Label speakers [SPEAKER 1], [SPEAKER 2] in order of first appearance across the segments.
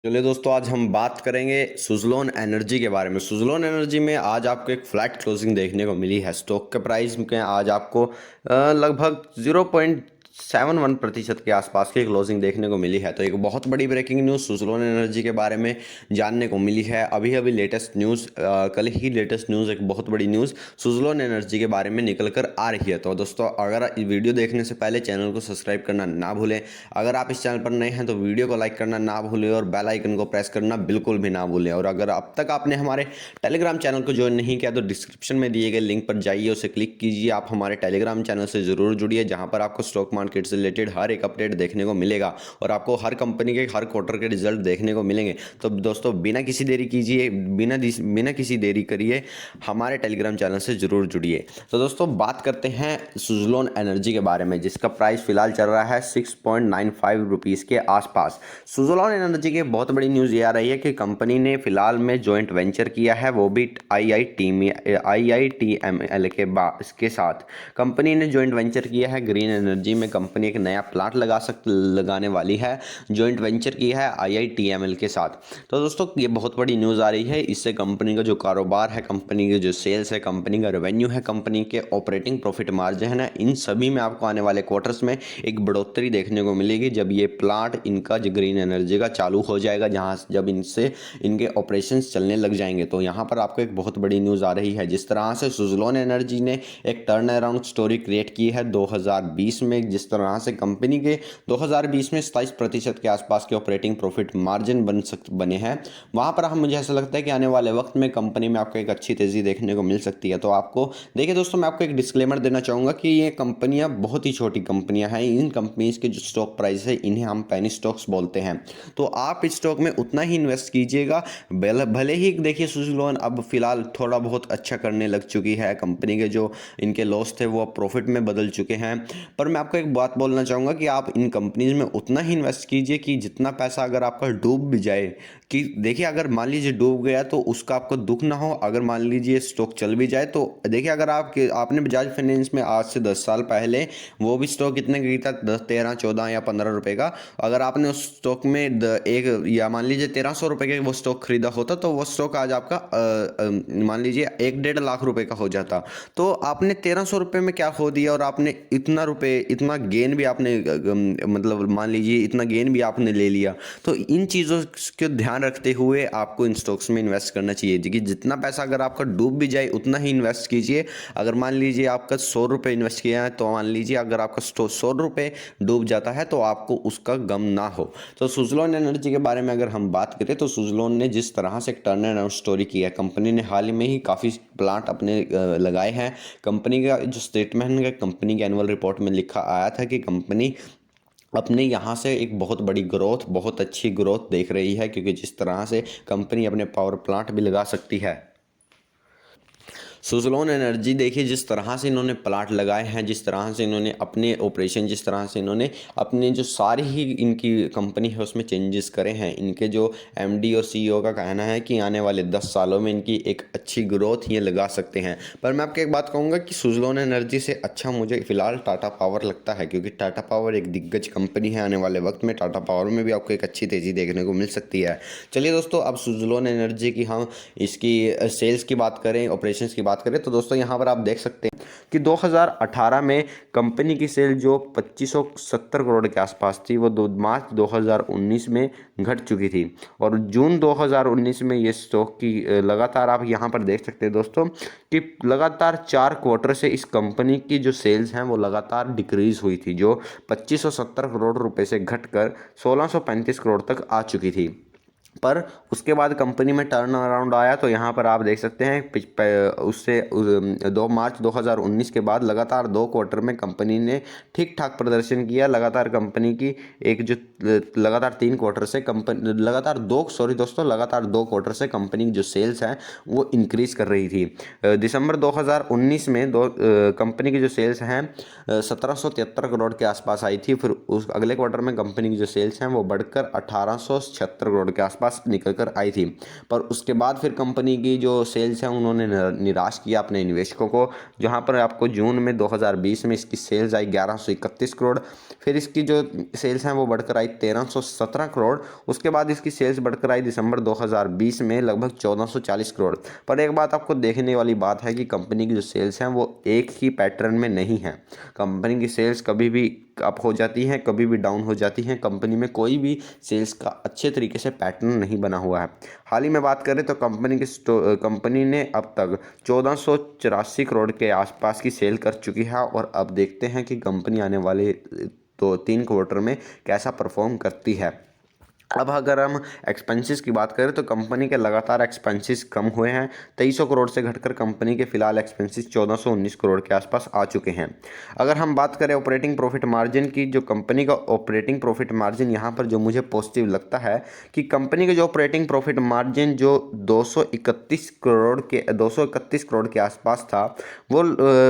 [SPEAKER 1] चलिए दोस्तों, आज हम बात करेंगे सुज़लोन एनर्जी के बारे में। सुज़लोन एनर्जी में आज आपको एक फ्लैट क्लोजिंग देखने को मिली है। स्टॉक के प्राइस में आज आपको लगभग 0.71% के आसपास की क्लोजिंग देखने को मिली है। तो एक बहुत बड़ी ब्रेकिंग न्यूज़ सुज़लोन एनर्जी के बारे में जानने को मिली है। अभी अभी लेटेस्ट न्यूज़, कल ही लेटेस्ट न्यूज़, एक बहुत बड़ी न्यूज़ सुज़लोन एनर्जी के बारे में निकल कर आ रही है। तो दोस्तों, अगर वीडियो देखने से पहले चैनल को सब्सक्राइब करना ना भूलें। अगर आप इस चैनल पर नए हैं तो वीडियो को लाइक करना ना भूलें और बेल आइकन को प्रेस करना बिल्कुल भी ना भूलें। और अगर अब तक आपने हमारे टेलीग्राम चैनल को ज्वाइन नहीं किया तो डिस्क्रिप्शन में दिए गए लिंक पर जाइए, उसे क्लिक कीजिए। आप हमारे टेलीग्राम चैनल से ज़रूर जुड़िए, जहां पर आपको स्टॉक मार्केट से रिलेटेड हर एक अपडेट देखने को मिलेगा और आपको हर कंपनी के हर क्वार्टर के रिजल्ट देखने को मिलेंगे। तो दोस्तों, बिना किसी देरी कीजिए, बिना किसी देरी करिए हमारे टेलीग्राम चैनल से ज़रूर जुड़िए। तो दोस्तों, बात करते हैं सुज़लोन एनर्जी के बारे में, जिसका प्राइस फिलहाल चल रहा है 6.95 रुपीज़ के आसपास। सुज़लोन एनर्जी की बहुत बड़ी न्यूज़ ये आ रही है कि कंपनी ने फिलहाल में जॉइंट वेंचर किया है, वो भी IITML के साथ। कंपनी ने जॉइंट वेंचर किया है ग्रीन एनर्जी में। कंपनी एक नया प्लांट लगाने वाली है। जॉइंट वेंचर किया है IITML के साथ। तो दोस्तों, ये बहुत बड़ी न्यूज़ आ रही है। इससे कंपनी का जो कारोबार है, कंपनी के जो सेल्स है, कंपनी का रेवेन्यू है, कंपनी के ऑपरेटिंग प्रॉफिट मार्जिन है, इन सभी में आपको आने वाले क्वार्टर्स में एक बढ़ोतरी देखने को मिलेगी जब ये प्लांट इनका जो ग्रीन एनर्जी का चालू हो जाएगा, जहां जब इनसे इनके ऑपरेशंस चलने लग जाएंगे। तो यहाँ पर आपको एक बहुत बड़ी न्यूज़ आ रही है। जिस तरह से सुज़लोन एनर्जी ने एक टर्न अराउंड स्टोरी क्रिएट की है 2020 में, जिस तरह से कंपनी के 2020 में 27% के आसपास के ऑपरेटिंग प्रॉफिट मार्जिन बने हैं, वहाँ पर हम मुझे ऐसा लगता है कि आने वाले वक्त में कंपनी में आपको एक अच्छी तेज़ी देखने को मिल सकती है। तो आपको देखिए दोस्तों, मैं आपको एक डिस्क्लेमर देना चाहूँगा कि ये कंपनियाँ बहुत ही छोटी कंपनियाँ हैं। इन कंपनीज के जो स्टॉक प्राइस है, इन्हें हम पेनी स्टॉक्स बोलते हैं। तो आप इस स्टॉक में उतना ही इन्वेस्ट कीजिएगा। भले ही देखिए सुज़लोन अब फिलहाल थोड़ा बहुत अच्छा करने लग चुकी है, कंपनी के जो इनके लॉस थे वो अब प्रॉफिट में बदल चुके हैं। पर मैं आपको एक बात बोलना चाहूँगा कि आप इन कंपनीज में उतना ही इन्वेस्ट कीजिए कि जितना पैसा अगर आपका डूब भी जाए, कि देखिए अगर मान लीजिए डूब गया तो उसका आपको दुख ना हो। अगर मान लीजिए स्टॉक चल भी जाए तो देखिए, अगर आपने बजाज फाइनेंस में आज से 10 साल पहले वो भी स्टॉक कितने का था, 10, 13, 14 या 15 रुपए का, अगर आपने उस स्टॉक में एक या मान लीजिए 1300 रुपए का वो स्टॉक खरीदा होता तो वो स्टॉक आज आपका मान लीजिए 1-1.5 लाख रुपए का हो जाता। तो आपने 1300 रुपये में क्या खो दिया और आपने इतना गेन भी आपने मतलब मान लीजिए इतना गेन भी आपने ले लिया। तो इन चीज़ों को ध्यान रखते हुए आपको इन स्टॉक्स में इन्वेस्ट करना चाहिए कि जितना पैसा अगर आपका डूब भी जाए उतना ही इन्वेस्ट कीजिए। अगर मान लीजिए आपका 100 रुपये इन्वेस्ट किया है, तो मान लीजिए अगर आपका 100 रुपये डूब जाता है तो आपको उसका गम ना हो। तो सुज़लोन एनर्जी के बारे में अगर हम बात करें तो सुज़लोन ने जिस तरह से एक टर्न अराउंड स्टोरी की है, कंपनी ने हाल ही में ही काफ़ी प्लांट अपने लगाए हैं। कंपनी का जो स्टेटमेंट है, कंपनी के एनुअल रिपोर्ट में लिखा आया था कि कंपनी अपने यहाँ से एक बहुत बड़ी ग्रोथ, बहुत अच्छी ग्रोथ देख रही है, क्योंकि जिस तरह से कंपनी अपने पावर प्लांट भी लगा सकती है। सुज़लोन एनर्जी देखिए, जिस तरह से इन्होंने प्लांट लगाए हैं, जिस तरह से इन्होंने अपने ऑपरेशन, जिस तरह से इन्होंने अपने जो सारी ही इनकी कंपनी है उसमें चेंजेस करे हैं। इनके जो एमडी और सीईओ का कहना है कि आने वाले 10 सालों में इनकी एक अच्छी ग्रोथ ये लगा सकते हैं। पर मैं आपको एक बात कहूँगा कि सुज़लोन एनर्जी से अच्छा मुझे फिलहाल टाटा पावर लगता है, क्योंकि टाटा पावर एक दिग्गज कंपनी है। आने वाले वक्त में टाटा पावर में भी आपको एक अच्छी तेज़ी देखने को मिल सकती है। चलिए दोस्तों, अब सुज़लोन एनर्जी की हम इसकी सेल्स की बात करें, ऑपरेशंस की बात करें, तो दोस्तों यहाँ पर आप देख सकते हैं कि 2018 में कंपनी की सेल जो 2570 करोड़ के आसपास थी, वो मार्च 2019 में घट चुकी थी। और जून 2019 में ये स्टॉक की लगातार आप यहाँ पर देख सकते हैं दोस्तों कि लगातार 4 क्वार्टर से इस कंपनी की जो सेल्स हैं वो लगातार डिक्रीज हुई थी, जो 2570 करोड़ रुपए से घटकर 1635 करोड़ तक आ चुकी थी। पर उसके बाद कंपनी में टर्न अराउंड आया, तो यहाँ पर आप देख सकते हैं उससे 2 मार्च 2019 के बाद लगातार 2 क्वार्टर में कंपनी ने ठीक ठाक प्रदर्शन किया। लगातार कंपनी की एक जो लगातार 3 क्वार्टर से कंपनी लगातार 2 क्वार्टर से कंपनी की जो सेल्स हैं वो इंक्रीज कर रही थी। दिसंबर 2019 में कंपनी की जो सेल्स हैं 1773 करोड़ के आसपास आई थी। फिर उस अगले क्वार्टर में कंपनी की जो सेल्स हैं वो बढ़कर 1876 करोड़ के आसपास आसपास निकल कर आई थी, पर उसके बाद फिर कंपनी की जो सेल्स हैं उन्होंने निराश किया अपने निवेशकों को, जहां पर आपको जून में 2020 में इसकी सेल्स आई 1131 करोड़, फिर इसकी जो सेल्स हैं वो बढ़कर आई 1317 करोड़, उसके बाद इसकी सेल्स बढ़कर आई दिसंबर 2020 में लगभग 1440 करोड़। पर एक बात आपको देखने वाली बात है कि कंपनी की जो सेल्स हैं वो एक ही पैटर्न में नहीं है। कंपनी की सेल्स कभी भी अप हो जाती हैं, कभी भी डाउन हो जाती हैं। कंपनी में कोई भी सेल्स का अच्छे तरीके से पैटर्न नहीं बना हुआ है। हाल ही में बात करें तो कंपनी ने अब तक 1484 करोड़ के आसपास की सेल कर चुकी है, और अब देखते हैं कि कंपनी आने वाले 2-3 क्वार्टर में कैसा परफॉर्म करती है। अब अगर हम एक्सपेंसेस की बात करें तो कंपनी के लगातार एक्सपेंसेस कम हुए हैं। 2300 करोड़ से घटकर कंपनी के फिलहाल एक्सपेंसेस 1419 करोड़ के आसपास आ चुके हैं। अगर हम बात करें ऑपरेटिंग प्रॉफिट मार्जिन की, जो कंपनी का ऑपरेटिंग प्रॉफिट मार्जिन यहाँ पर जो मुझे पॉजिटिव लगता है कि कंपनी का जो ऑपरेटिंग प्रॉफिट मार्जिन जो 231 करोड़ के आसपास था, वो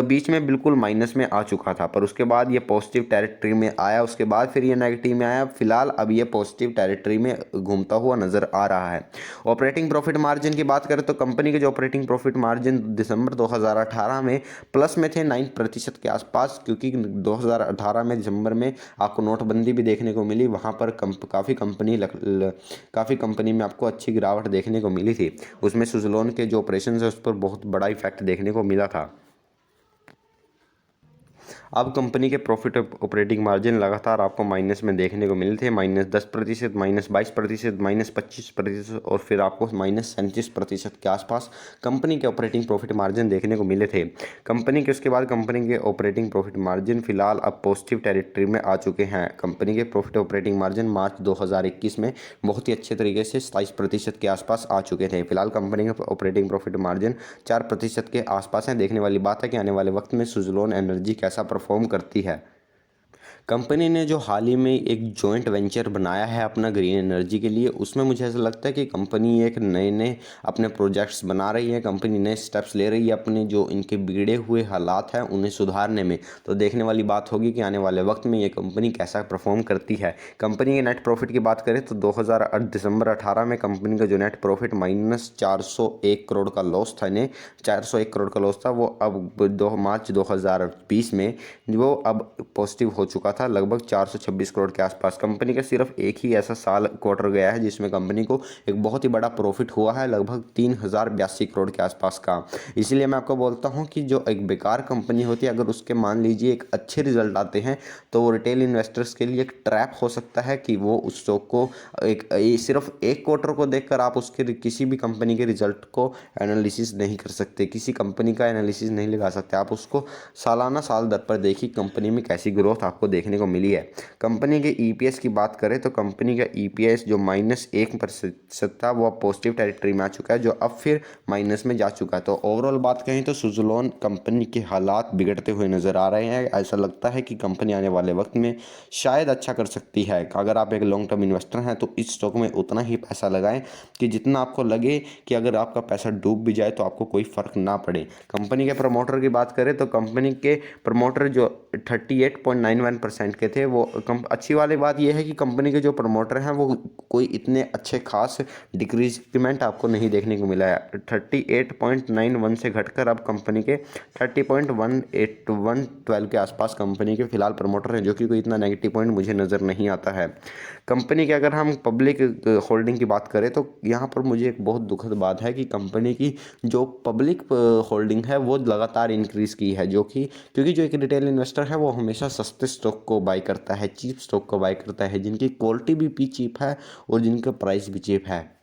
[SPEAKER 1] बीच में बिल्कुल माइनस में आ चुका था, पर उसके बाद ये पॉजिटिव टेरिटरी में आया, उसके बाद फिर ये नेगेटिव में आया, फिलहाल अब ये पॉजिटिव टेरिटरी में घूमता हुआ नजर आ रहा है। ऑपरेटिंग प्रॉफिट मार्जिन की बात करें तो कंपनी के जो ऑपरेटिंग प्रॉफिट मार्जिन दिसंबर 2018 में प्लस में थे 9% के आसपास, क्योंकि 2018 में दिसंबर में आपको नोटबंदी भी देखने को मिली, वहां पर काफ़ी कंपनी में आपको अच्छी गिरावट देखने को मिली थी। उसमें सुज़लोन के जो ऑपरेशन है उस पर बहुत बड़ा इफेक्ट देखने को मिला था। अब कंपनी के प्रॉफिट ऑपरेटिंग मार्जिन लगातार आपको माइनस में देखने को मिले थे, -10%, -22%, -25%, और फिर आपको -37% के आसपास कंपनी के ऑपरेटिंग प्रॉफिट मार्जिन देखने को मिले थे। कंपनी के उसके बाद कंपनी के ऑपरेटिंग प्रॉफिट मार्जिन फिलहाल अब पॉजिटिव टेरिटरी में आ चुके हैं। कंपनी के प्रॉफिट ऑपरेटिंग मार्जिन मार्च 2021 में बहुत ही अच्छे तरीके से 27% के आसपास आ चुके थे। फिलहाल कंपनी के ऑपरेटिंग प्रॉफिट मार्जिन 4% के आसपास है। देखने वाली बात है कि आने वाले वक्त में सुज़लोन एनर्जी कैसा परफॉर्म करती है। कंपनी ने जो हाल ही में एक जॉइंट वेंचर बनाया है अपना ग्रीन एनर्जी के लिए, उसमें मुझे ऐसा लगता है कि कंपनी एक नए नए अपने प्रोजेक्ट्स बना रही है, कंपनी नए स्टेप्स ले रही है अपने जो इनके बिगड़े हुए हालात हैं उन्हें सुधारने में। तो देखने वाली बात होगी कि आने वाले वक्त में ये कंपनी कैसा परफॉर्म करती है। कंपनी के नेट प्रॉफिट की बात करें तो दिसंबर 18 में कंपनी का जो नेट प्रॉफिट -401 करोड़ का लॉस था, इन्हें 401 करोड़ का लॉस था, वो अब मार्च 2020 में वो अब पॉजिटिव हो चुका था, लगभग 426 करोड़ के आसपास। कंपनी का सिर्फ एक ही ऐसा क्वार्टर गया है जिसमें कंपनी को एक बहुत ही बड़ा प्रॉफिट हुआ है, लगभग 3082 करोड़ के आसपास का। इसीलिए मैं आपको बोलता हूं कि जो एक बेकार कंपनी होती है, अगर उसके मान लीजिए एक अच्छे रिजल्ट आते हैं तो वो रिटेल इन्वेस्टर्स के लिए एक ट्रैप हो सकता है कि वो उस स्टॉक को सिर्फ एक क्वार्टर को देखकर आप उसके किसी भी कंपनी के रिजल्ट को एनालिसिस नहीं कर सकते, किसी कंपनी का एनालिसिस नहीं लगा सकते। आप उसको सालाना साल दर पर देखिए कंपनी में कैसी ग्रोथ आपको देखने को मिली है। कंपनी के ईपीएस की बात करें तो कंपनी का ईपीएस जो -1% था वो अब पॉजिटिव टेरिटरी में आ चुका है, जो अब फिर माइनस में जा चुका है। तो ओवरऑल बात कहें तो सुज़लोन कंपनी के हालात बिगड़ते हुए नजर आ रहे हैं। ऐसा लगता है कि कंपनी आने वाले वक्त में शायद अच्छा कर सकती है। अगर आप एक लॉन्ग टर्म इन्वेस्टर हैं तो इस स्टॉक में उतना ही पैसा लगाएं कि जितना आपको लगे कि अगर आपका पैसा डूब भी जाए तो आपको कोई फर्क ना पड़े। कंपनी के प्रमोटर की बात करें तो कंपनी के प्रमोटर जो 38.91% के थे, वो अच्छी वाली बात यह है कि कंपनी के जो प्रमोटर हैं वो कोई इतने अच्छे खास डिक्रीजमेंट आपको नहीं देखने को मिला है। 38.91 से घटकर अब कंपनी के 30.18112 के आसपास कंपनी के फिलहाल प्रमोटर हैं, जो कि कोई इतना नेगेटिव पॉइंट मुझे नज़र नहीं आता है। कंपनी के अगर हम पब्लिक होल्डिंग की बात करें तो यहाँ पर मुझे एक बहुत दुखद बात है कि कंपनी की जो पब्लिक होल्डिंग है वो लगातार इंक्रीज़ की है, क्योंकि जो एक रिटेल इन्वेस्टर है वो हमेशा सस्ते स्टॉक को बाय करता है, चीप स्टॉक को बाय करता है, जिनकी क्वालिटी भी चीप है और जिनका प्राइस भी चीप है।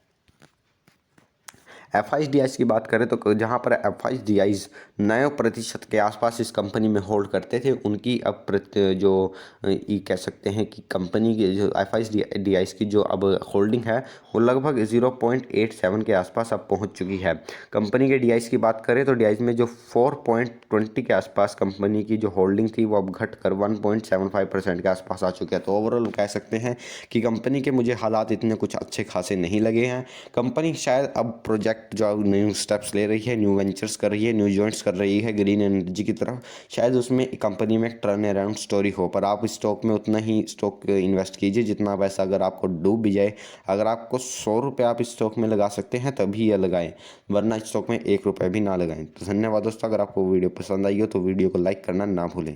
[SPEAKER 1] एफ की बात करें तो जहां पर एफ 9% के आसपास इस कंपनी में होल्ड करते थे, उनकी अब जो ये कह सकते हैं कि कंपनी की जो एफ की जो अब होल्डिंग है वो लगभग 0.87 के आसपास अब पहुंच चुकी है। कंपनी के डी की बात करें तो डी में जो 4.20 के आसपास कंपनी की जो होल्डिंग थी वो अब घट कर 1.75% के आसपास आ चुकी है। तो ओवरऑल कह सकते हैं कि कंपनी के मुझे हालात इतने कुछ अच्छे खासे नहीं लगे हैं। कंपनी शायद अब प्रोजेक्ट एग्जैक्ट जो न्यू स्टेप्स ले रही है, न्यू वेंचर्स कर रही है, न्यू जॉइंट्स कर रही है ग्रीन एनर्जी की तरफ, शायद उसमें कंपनी में एक टर्न अराउंड स्टोरी हो। पर आप स्टॉक में उतना ही स्टॉक इन्वेस्ट कीजिए जितना पैसा अगर आपको डूब भी जाए। अगर आपको 100 रुपये आप स्टॉक में लगा सकते हैं तभी ये लगाएं, वरना स्टॉक में 1 रुपये भी ना लगाएं। तो धन्यवाद दोस्तों, अगर आपको वीडियो पसंद आई हो तो वीडियो को लाइक करना ना भूलें।